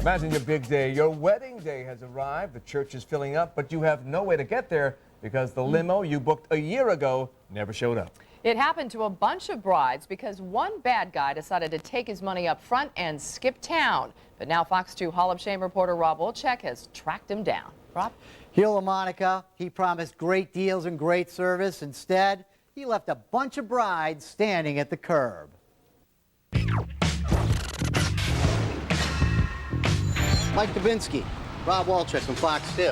Imagine your big day. Your wedding day has arrived. The church is filling up, but you have no way to get there because the limo you booked a year ago never showed up. It happened to a bunch of brides because one bad guy decided to take his money up front and skip town. But now Fox 2 Hall of Shame reporter Rob Wolchek has tracked him down. Rob? Hila Monica, he promised great deals and great service. Instead, he left a bunch of brides standing at the curb. Mike Dubinsky, Rob Wolchek from Fox 2.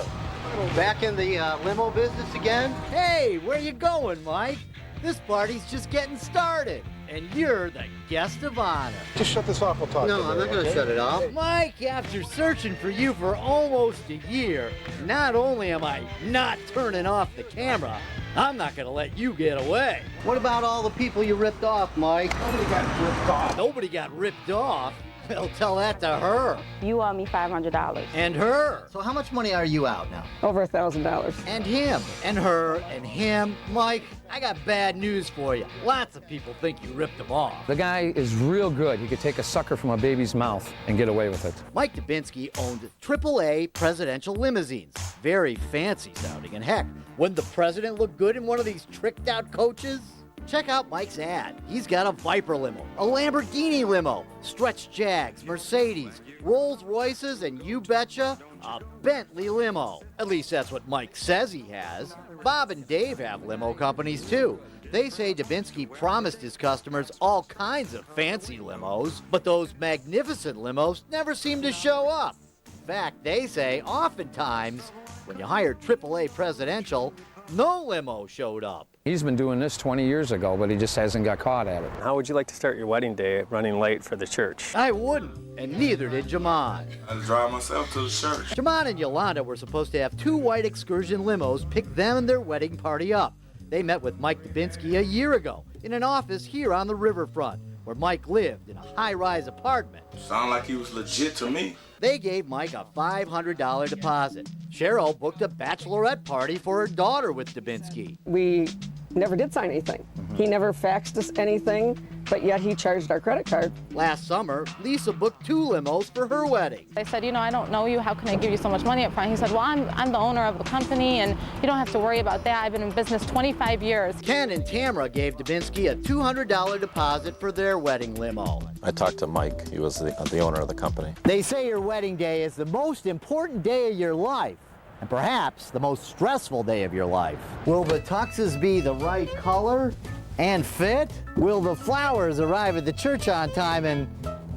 Back in the limo business again? Hey, where you going, Mike? This party's just getting started, and you're the guest of honor. Just shut this off, we'll talk. No, I'm not going to shut it off. Mike, after searching for you for almost a year, not only am I not turning off the camera, I'm not going to let you get away. What about all the people you ripped off, Mike? Nobody got ripped off. Nobody got ripped off? Well, tell that to her. You owe me $500. And her. So how much money are you out now? Over $1,000. And him. And her. And him. Mike, I got bad news for you. Lots of people think you ripped them off. The guy is real good. He could take a sucker from a baby's mouth and get away with it. Mike Dubinsky owned AAA presidential limousines. Very fancy sounding. And heck, wouldn't the president look good in one of these tricked out coaches? Check out Mike's ad. He's got a Viper limo, a Lamborghini limo, stretch Jags, Mercedes, Rolls Royces, and you betcha, a Bentley limo. At least that's what Mike says he has. Bob and Dave have limo companies too. They say Dubinsky promised his customers all kinds of fancy limos, but those magnificent limos never seem to show up. In fact, they say oftentimes when you hired AAA presidential, no limo showed up. He's been doing this 20 years ago, but he just hasn't got caught at it. How would you like to start your wedding day running late for the church? I wouldn't, and neither did Jaman. I had to drive myself to the church. Jaman and Yolanda were supposed to have two white excursion limos pick them and their wedding party up. They met with Mike Dubinsky a year ago in an office here on the riverfront, where Mike lived in a high-rise apartment. Sound like he was legit to me. They gave Mike a $500 deposit. Cheryl booked a bachelorette party for her daughter with Dubinsky. We never did sign anything. He never faxed us anything, but yet he charged our credit card. Last summer, Lisa booked two limos for her wedding. I said, you know, I don't know you. How can I give you so much money up front? He said, well, I'm the owner of the company, and you don't have to worry about that. I've been in business 25 years. Ken and Tamara gave Dubinsky a $200 deposit for their wedding limo. I talked to Mike. He was the owner of the company. They say your wedding day is the most important day of your life, and perhaps the most stressful day of your life. Will the tuxes be the right color and fit? Will the flowers arrive at the church on time, and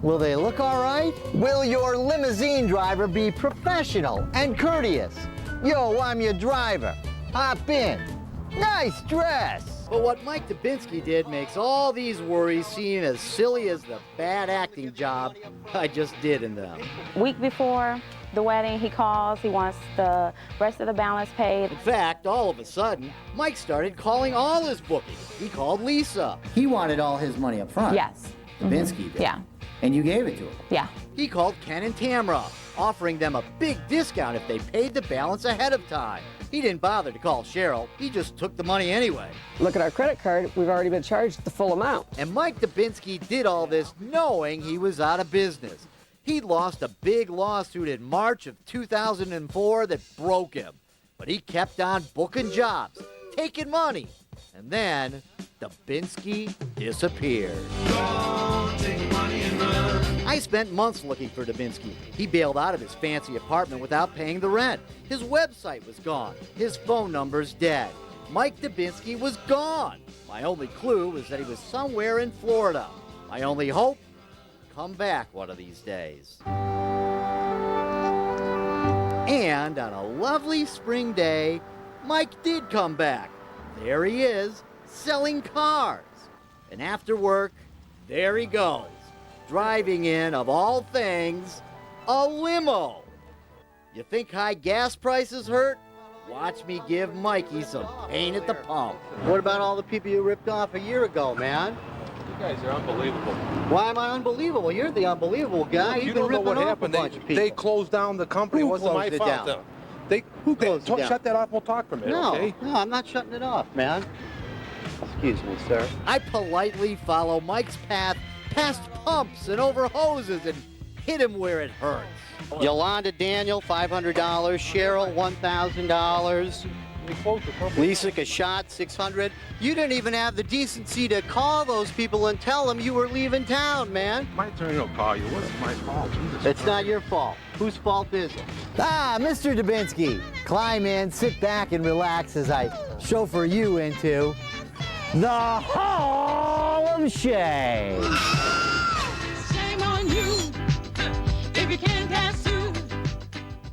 will they look all right? Will your limousine driver be professional and courteous? Yo, I'm your driver. Hop in. Nice dress. But what Mike Dubinsky did makes all these worries seem as silly as the bad acting job I just did in them. Week before the wedding, he calls. He wants the rest of the balance paid. In fact, all of a sudden, Mike started calling all his bookings. He called Lisa. He wanted all his money up front. Yes. Dubinsky did. Yeah. And you gave it to him. Yeah. He called Ken and Tamara, offering them a big discount if they paid the balance ahead of time. He didn't bother to call Cheryl. He just took the money anyway. Look at our credit card. We've already been charged the full amount. And Mike Dubinsky did all this knowing he was out of business. He'd lost a big lawsuit in March of 2004 that broke him. But he kept on booking jobs, taking money. And then Dubinsky disappeared. I spent months looking for Dubinsky. He bailed out of his fancy apartment without paying the rent. His website was gone. His phone number's dead. Mike Dubinsky was gone. My only clue was that he was somewhere in Florida. My only hope? Come back one of these days. And on a lovely spring day, Mike did come back. There he is, selling cars. And after work, there he goes, driving in, of all things, a limo. You think high gas prices hurt? Watch me give Mikey some pain at the pump. What about all the people you ripped off a year ago, man? You guys are unbelievable. Why am I unbelievable? You're the unbelievable guy. You don't know what happened. They closed down the company. Who It wasn't my closed it fault. down? Who closed it down? Shut that off. We'll talk for a minute, okay? No, I'm not shutting it off, man. Excuse me, sir. I politely follow Mike's path past pumps and over hoses and hit him where it hurts. Yolanda Daniel, $500. Cheryl, $1,000. Lisa Kashot, $600. You didn't even have the decency to call those people and tell them you were leaving town, man. My turn to call you. What's my fault? It's not your fault. Whose fault is it? Ah, Mr. Dubinsky. Climb in, sit back and relax as I chauffeur you into the Hall of Shame. Shame on you if you can't pass through.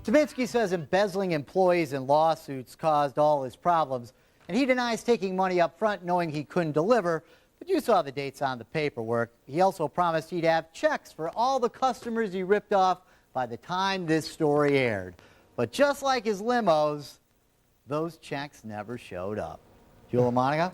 Dubinsky says embezzling employees in lawsuits caused all his problems, and he denies taking money up front knowing he couldn't deliver, but you saw the dates on the paperwork. He also promised he'd have checks for all the customers he ripped off by the time this story aired. But just like his limos, those checks never showed up. Joe LaMonica?